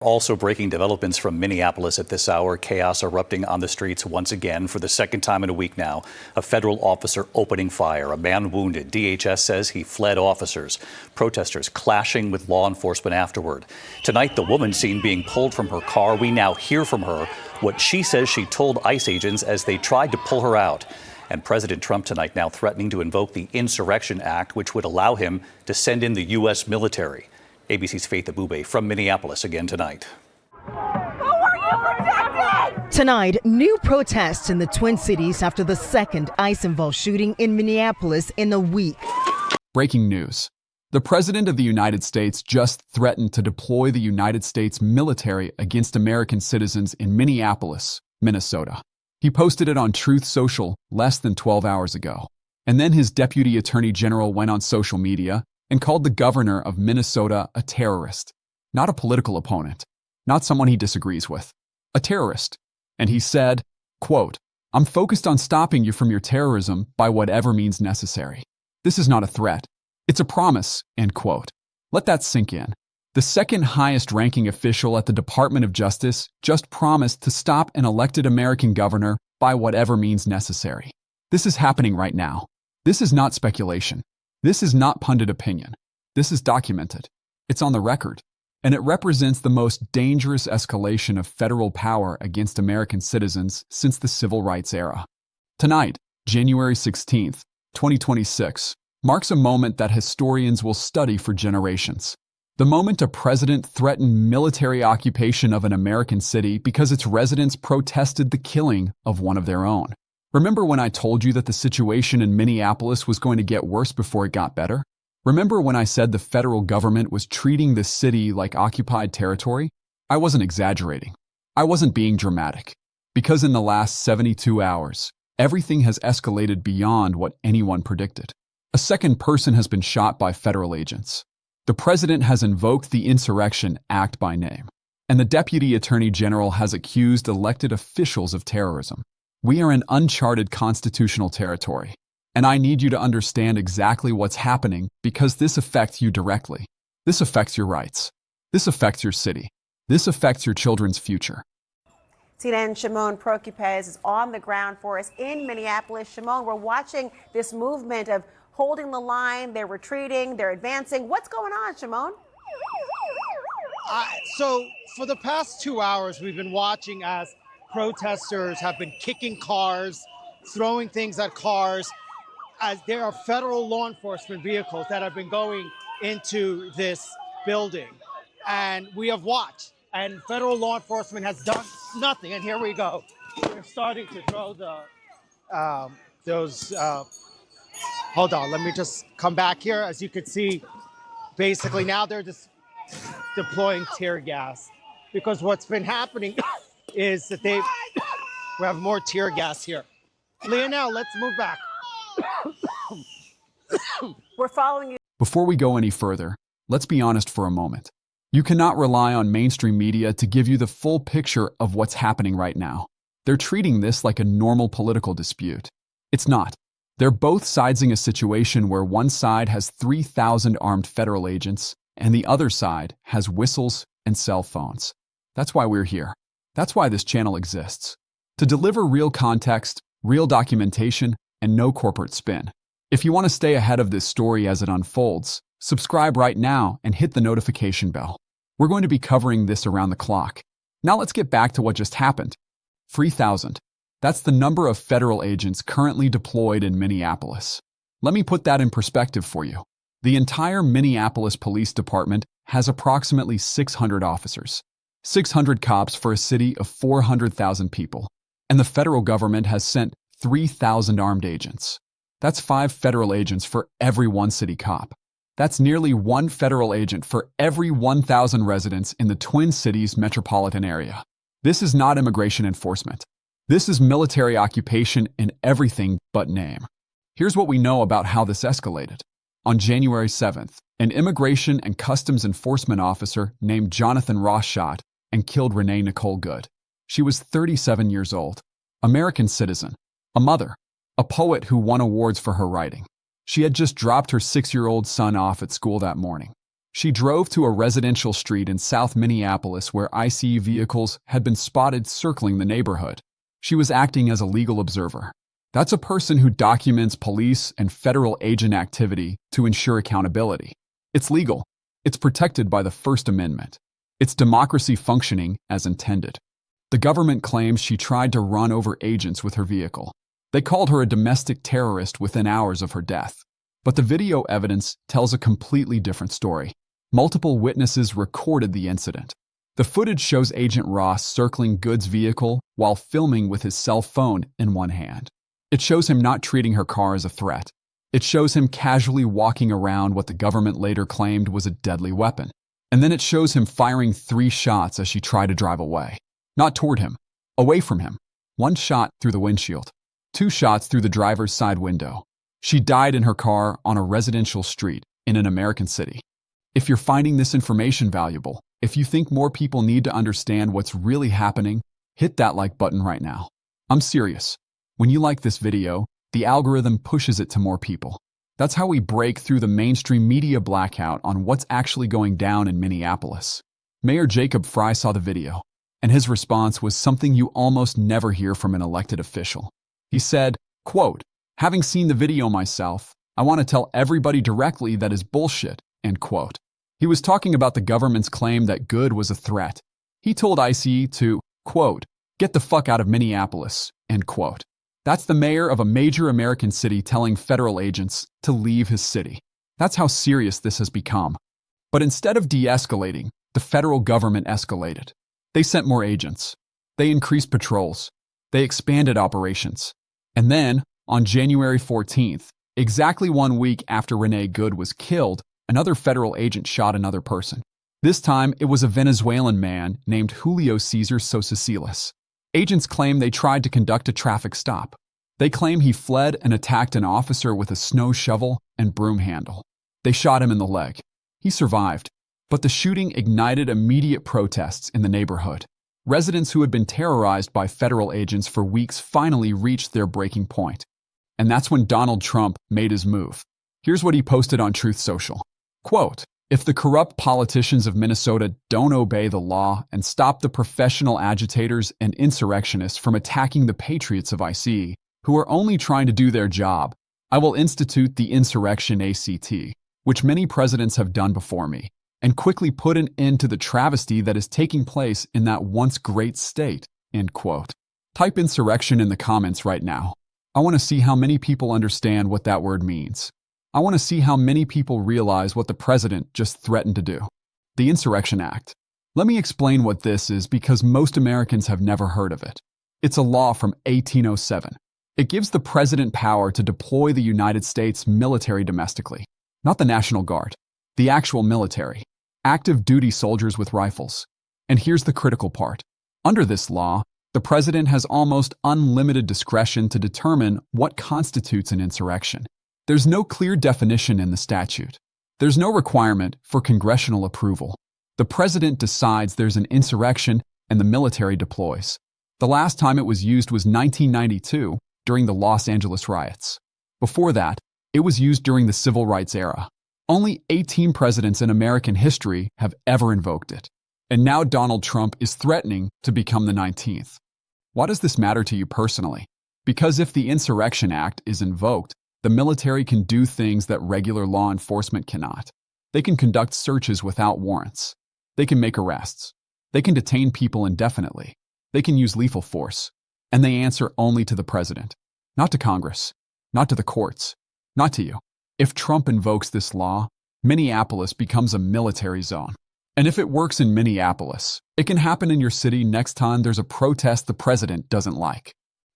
Also breaking developments from Minneapolis at this hour. Chaos erupting on the streets once again for the second time in a week now. A federal officer opening fire. A man wounded. DHS says he fled officers. Protesters clashing with law enforcement afterward. Tonight, the woman seen being pulled from her car. We now hear from her what she says she told ICE agents as they tried to pull her out. And President Trump tonight now threatening to invoke the Insurrection Act, which would allow him to send in the U.S. military. ABC's Faith Abube from Minneapolis again tonight. Who are you protecting? Tonight, new protests in the Twin Cities after the second ICE-involved shooting in Minneapolis in a week. Breaking news. The President of the United States just threatened to deploy the United States military against American citizens in Minneapolis, Minnesota. He posted it on Truth Social less than 12 hours ago. And then his Deputy Attorney General went on social media and called the governor of Minnesota a terrorist, not a political opponent, not someone he disagrees with, a terrorist. And he said, quote, "I'm focused on stopping you from your terrorism by whatever means necessary. This is not a threat. It's a promise," end quote. Let that sink in. The second highest ranking official at the Department of Justice just promised to stop an elected American governor by whatever means necessary. This is happening right now. This is not speculation. This is not pundit opinion. This is documented. It's on the record. And it represents the most dangerous escalation of federal power against American citizens since the civil rights era. Tonight, January 16th, 2026, marks a moment that historians will study for generations. The moment a president threatened military occupation of an American city because its residents protested the killing of one of their own. Remember when I told you that the situation in Minneapolis was going to get worse before it got better? Remember when I said the federal government was treating the city like occupied territory? I wasn't exaggerating. I wasn't being dramatic. Because in the last 72 hours, everything has escalated beyond what anyone predicted. A second person has been shot by federal agents. The president has invoked the Insurrection Act by name. And the Deputy Attorney General has accused elected officials of terrorism. We are in uncharted constitutional territory, and I need you to understand exactly what's happening because this affects you directly. This affects your rights. This affects your city. This affects your children's future. CNN Shimon Prokupez is on the ground for us in Minneapolis. Shimon, we're watching this movement of holding the line. They're retreating. They're advancing. What's going on, Shimon? So for the past 2 hours, we've been watching as protesters have been kicking cars, throwing things at cars, as there are federal law enforcement vehicles that have been going into this building. And we have watched, and federal law enforcement has done nothing. And here we go. They're starting to throw hold on, let me just come back here. As you can see, basically now they're just deploying tear gas because what's been happening is that we have more tear gas here. Leonel, let's move back. We're following you. Before we go any further, let's be honest for a moment. You cannot rely on mainstream media to give you the full picture of what's happening right now. They're treating this like a normal political dispute. It's not. They're both siding a situation where one side has 3,000 armed federal agents and the other side has whistles and cell phones. That's why we're here. That's why this channel exists. To deliver real context, real documentation, and no corporate spin. If you want to stay ahead of this story as it unfolds, subscribe right now and hit the notification bell. We're going to be covering this around the clock. Now let's get back to what just happened. 3,000. That's the number of federal agents currently deployed in Minneapolis. Let me put that in perspective for you. The entire Minneapolis Police Department has approximately 600 officers. 600 cops for a city of 400,000 people. And the federal government has sent 3,000 armed agents. That's 5 federal agents for every one city cop. That's nearly 1 federal agent for every 1,000 residents in the Twin Cities metropolitan area. This is not immigration enforcement. This is military occupation in everything but name. Here's what we know about how this escalated. On January 7th, an immigration and customs enforcement officer named Jonathan Ross shot and killed Renee Nicole Good. She was 37 years old, American citizen, a mother, a poet who won awards for her writing. She had just dropped her 6-year-old son off at school that morning. She drove to a residential street in South Minneapolis where ICE vehicles had been spotted circling the neighborhood. She was acting as a legal observer. That's a person who documents police and federal agent activity to ensure accountability. It's legal. It's protected by the First Amendment. It's democracy functioning as intended. The government claims she tried to run over agents with her vehicle. They called her a domestic terrorist within hours of her death. But the video evidence tells a completely different story. Multiple witnesses recorded the incident. The footage shows Agent Ross circling Good's vehicle while filming with his cell phone in one hand. It shows him not treating her car as a threat. It shows him casually walking around what the government later claimed was a deadly weapon. And then it shows him firing 3 shots as she tried to drive away. Not toward him, away from him. 1 shot through the windshield, 2 shots through the driver's side window. She died in her car on a residential street in an American city. If you're finding this information valuable, if you think more people need to understand what's really happening, hit that like button right now. I'm serious. When you like this video, the algorithm pushes it to more people. That's how we break through the mainstream media blackout on what's actually going down in Minneapolis. Mayor Jacob Frey saw the video, and his response was something you almost never hear from an elected official. He said, quote, "Having seen the video myself, I want to tell everybody directly that is bullshit," end quote. He was talking about the government's claim that Good was a threat. He told ICE to, quote, "Get the fuck out of Minneapolis," end quote. That's the mayor of a major American city telling federal agents to leave his city. That's how serious this has become. But instead of de-escalating, the federal government escalated. They sent more agents. They increased patrols. They expanded operations. And then, on January 14th, exactly 1 week after Renee Good was killed, another federal agent shot another person. This time, it was a Venezuelan man named Julio Cesar Sosasiles. Agents claim they tried to conduct a traffic stop. They claim he fled and attacked an officer with a snow shovel and broom handle. They shot him in the leg. He survived, but the shooting ignited immediate protests in the neighborhood. Residents who had been terrorized by federal agents for weeks finally reached their breaking point. And that's when Donald Trump made his move. Here's what he posted on Truth Social. Quote, "If the corrupt politicians of Minnesota don't obey the law and stop the professional agitators and insurrectionists from attacking the patriots of ICE, who are only trying to do their job, I will institute the Insurrection Act, which many presidents have done before me, and quickly put an end to the travesty that is taking place in that once great state," end quote. Type insurrection in the comments right now. I want to see how many people understand what that word means. I want to see how many people realize what the president just threatened to do. The Insurrection Act. Let me explain what this is because most Americans have never heard of it. It's a law from 1807. It gives the president power to deploy the United States military domestically, not the National Guard, the actual military, active duty soldiers with rifles. And here's the critical part. Under this law, the president has almost unlimited discretion to determine what constitutes an insurrection. There's no clear definition in the statute. There's no requirement for congressional approval. The president decides there's an insurrection and the military deploys. The last time it was used was 1992 during the Los Angeles riots. Before that, it was used during the Civil Rights era. Only 18 presidents in American history have ever invoked it. And now Donald Trump is threatening to become the 19th. Why does this matter to you personally? Because if the Insurrection Act is invoked, the military can do things that regular law enforcement cannot. They can conduct searches without warrants. They can make arrests. They can detain people indefinitely. They can use lethal force. And they answer only to the president, not to Congress, not to the courts, not to you. If Trump invokes this law, Minneapolis becomes a military zone. And if it works in Minneapolis, it can happen in your city next time there's a protest the president doesn't like.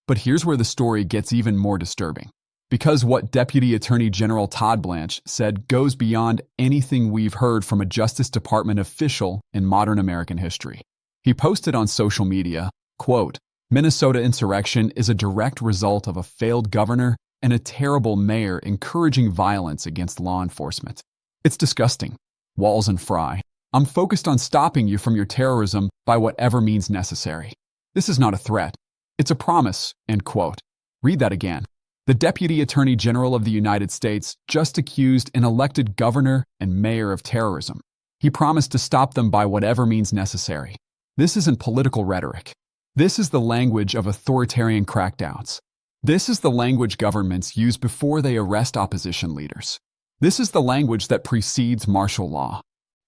But here's where the story gets even more disturbing. Because what Deputy Attorney General Todd Blanche said goes beyond anything we've heard from a Justice Department official in modern American history. He posted on social media, quote, "Minnesota insurrection is a direct result of a failed governor and a terrible mayor encouraging violence against law enforcement. It's disgusting. Walls and Frey. I'm focused on stopping you from your terrorism by whatever means necessary. This is not a threat. It's a promise," end quote. Read that again. The Deputy Attorney General of the United States just accused an elected governor and mayor of terrorism. He promised to stop them by whatever means necessary. This isn't political rhetoric. This is the language of authoritarian crackdowns. This is the language governments use before they arrest opposition leaders. This is the language that precedes martial law.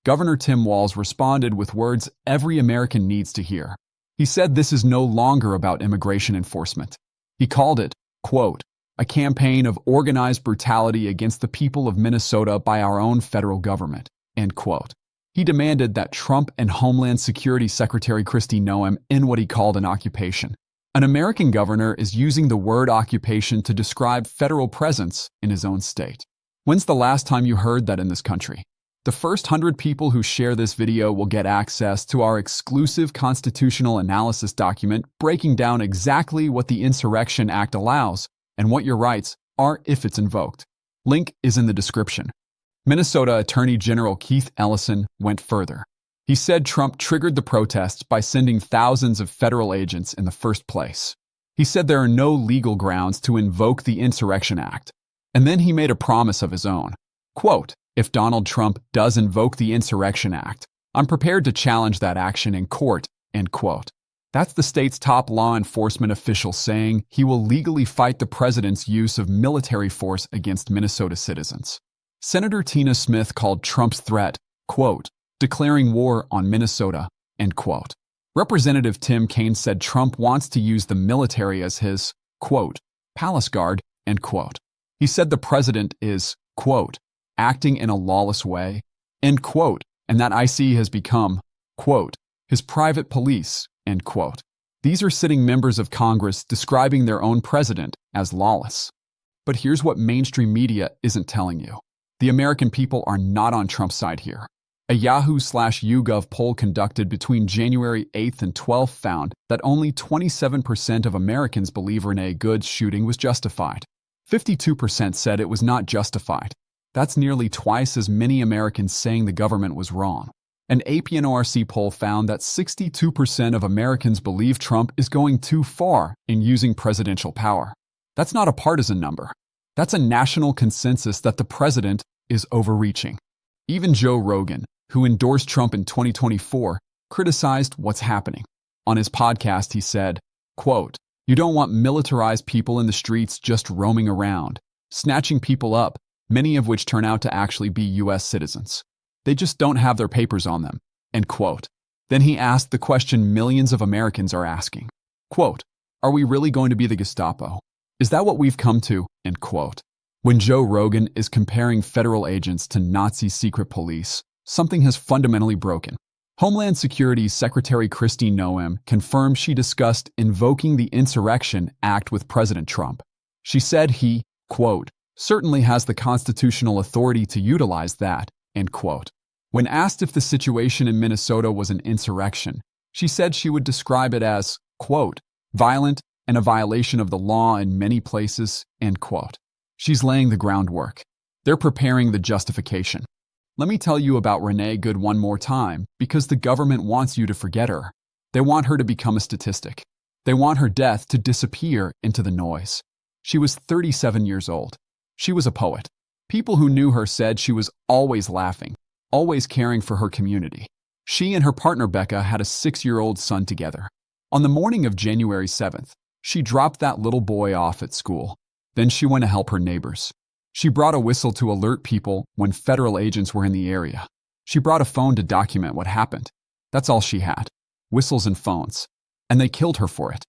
Governor Tim Walz responded with words every American needs to hear. He said this is no longer about immigration enforcement. He called it, quote, a campaign of organized brutality against the people of Minnesota by our own federal government, end quote. He demanded that Trump and Homeland Security Secretary Kristi Noem end what he called an occupation. An American governor is using the word occupation to describe federal presence in his own state. When's the last time you heard that in this country? The first 100 people who share this video will get access to our exclusive constitutional analysis document breaking down exactly what the Insurrection Act allows and what your rights are if it's invoked. Link is in the description. Minnesota Attorney General Keith Ellison went further. He said Trump triggered the protests by sending thousands of federal agents in the first place. He said there are no legal grounds to invoke the Insurrection Act. And then he made a promise of his own. Quote, if Donald Trump does invoke the Insurrection Act, I'm prepared to challenge that action in court, end quote. That's the state's top law enforcement official saying he will legally fight the president's use of military force against Minnesota citizens. Senator Tina Smith called Trump's threat, quote, declaring war on Minnesota, end quote. Representative Tim Kaine said Trump wants to use the military as his, quote, palace guard, end quote. He said the president is, quote, acting in a lawless way, end quote, and that IC has become, quote, his private police, end quote. These are sitting members of Congress describing their own president as lawless. But here's what mainstream media isn't telling you. The American people are not on Trump's side here. A Yahoo/YouGov poll conducted between January 8th and 12th found that only 27% of Americans believe Renee Good's shooting was justified. 52% said it was not justified. That's nearly twice as many Americans saying the government was wrong. An AP/NORC poll found that 62% of Americans believe Trump is going too far in using presidential power. That's not a partisan number. That's a national consensus that the president is overreaching. Even Joe Rogan, who endorsed Trump in 2024, criticized what's happening. On his podcast, he said, quote, you don't want militarized people in the streets just roaming around, snatching people up, many of which turn out to actually be U.S. citizens. They just don't have their papers on them, end quote. Then he asked the question millions of Americans are asking. Quote, are we really going to be the Gestapo? Is that what we've come to? End quote. When Joe Rogan is comparing federal agents to Nazi secret police, something has fundamentally broken. Homeland Security Secretary Kristi Noem confirmed she discussed invoking the Insurrection Act with President Trump. She said he, quote, certainly has the constitutional authority to utilize that, end quote. When asked if the situation in Minnesota was an insurrection, she said she would describe it as, quote, violent and a violation of the law in many places, end quote. She's laying the groundwork. They're preparing the justification. Let me tell you about Renee Good one more time, because the government wants you to forget her. They want her to become a statistic. They want her death to disappear into the noise. She was 37 years old. She was a poet. People who knew her said she was always laughing, always caring for her community. She and her partner Becca had a 6-year-old son together. On the morning of January 7th, she dropped that little boy off at school. Then she went to help her neighbors. She brought a whistle to alert people when federal agents were in the area. She brought a phone to document what happened. That's all she had. Whistles and phones. And they killed her for it.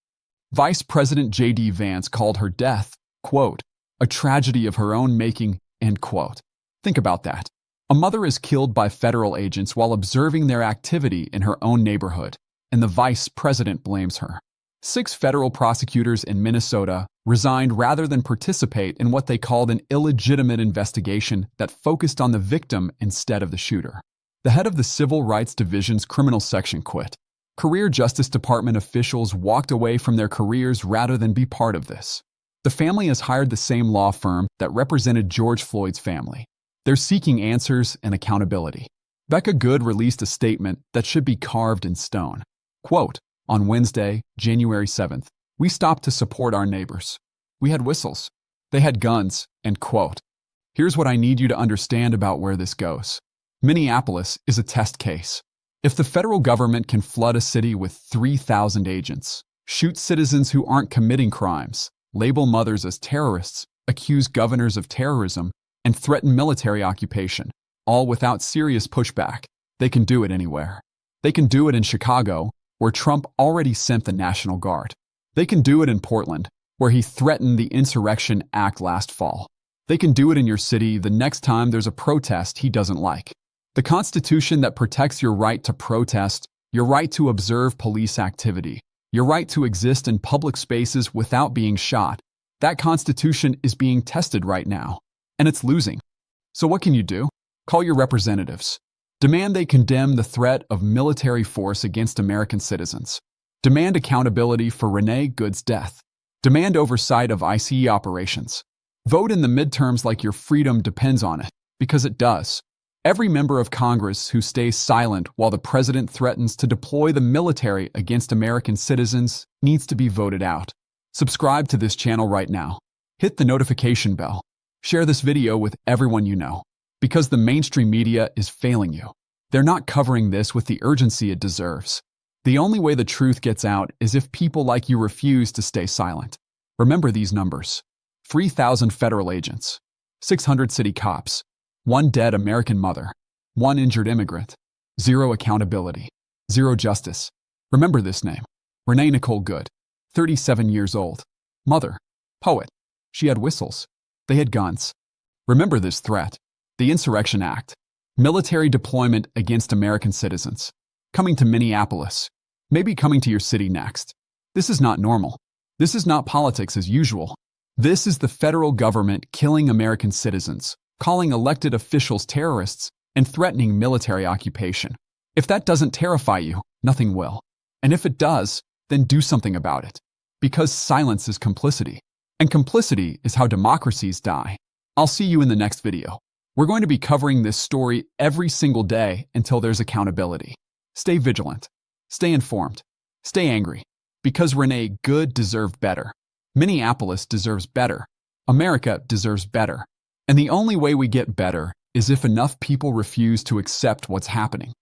Vice President J.D. Vance called her death, quote, a tragedy of her own making, end quote. Think about that. A mother is killed by federal agents while observing their activity in her own neighborhood, and the vice president blames her. 6 federal prosecutors in Minnesota resigned rather than participate in what they called an illegitimate investigation that focused on the victim instead of the shooter. The head of the Civil Rights Division's criminal section quit. Career Justice Department officials walked away from their careers rather than be part of this. The family has hired the same law firm that represented George Floyd's family. They're seeking answers and accountability. Becca Good released a statement that should be carved in stone. Quote, on Wednesday, January 7th, we stopped to support our neighbors. We had whistles. They had guns, and quote, "Here's what I need you to understand about where this goes. Minneapolis is a test case. If the federal government can flood a city with 3,000 agents, shoot citizens who aren't committing crimes, label mothers as terrorists, accuse governors of terrorism, and threaten military occupation, all without serious pushback, they can do it anywhere. They can do it in Chicago, where Trump already sent the National Guard. They can do it in Portland, where he threatened the Insurrection Act last fall. They can do it in your city the next time there's a protest he doesn't like. The Constitution that protects your right to protest, your right to observe police activity, your right to exist in public spaces without being shot, that Constitution is being tested right now, and it's losing. So what can you do? Call your representatives. Demand they condemn the threat of military force against American citizens. Demand accountability for Renee Good's death. Demand oversight of ICE operations. Vote in the midterms like your freedom depends on it, because it does. Every member of Congress who stays silent while the president threatens to deploy the military against American citizens needs to be voted out. Subscribe to this channel right now. Hit the notification bell. Share this video with everyone you know, because the mainstream media is failing you. They're not covering this with the urgency it deserves. The only way the truth gets out is if people like you refuse to stay silent. Remember these numbers: 3,000 federal agents, 600 city cops, 1 dead American mother, 1 injured immigrant, 0 accountability, 0 justice. Remember this name: Renee Nicole Good, 37 years old, mother, poet. She had whistles. They had guns. Remember this threat: the Insurrection Act, military deployment against American citizens, coming to Minneapolis, maybe coming to your city next. This is not normal. This is not politics as usual. This is the federal government killing American citizens, calling elected officials terrorists, and threatening military occupation. If that doesn't terrify you, nothing will. And if it does, then do something about it. Because silence is complicity. And complicity is how democracies die. I'll see you in the next video. We're going to be covering this story every single day until there's accountability. Stay vigilant. Stay informed. Stay angry. Because Renee Good deserved better. Minneapolis deserves better. America deserves better. And the only way we get better is if enough people refuse to accept what's happening.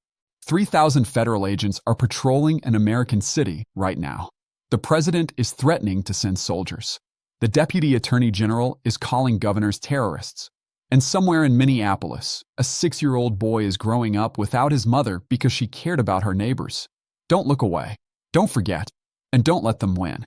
3,000 federal agents are patrolling an American city right now. The president is threatening to send soldiers. The deputy attorney general is calling governors terrorists. And somewhere in Minneapolis, a 6-year-old boy is growing up without his mother because she cared about her neighbors. Don't look away. Don't forget. And don't let them win.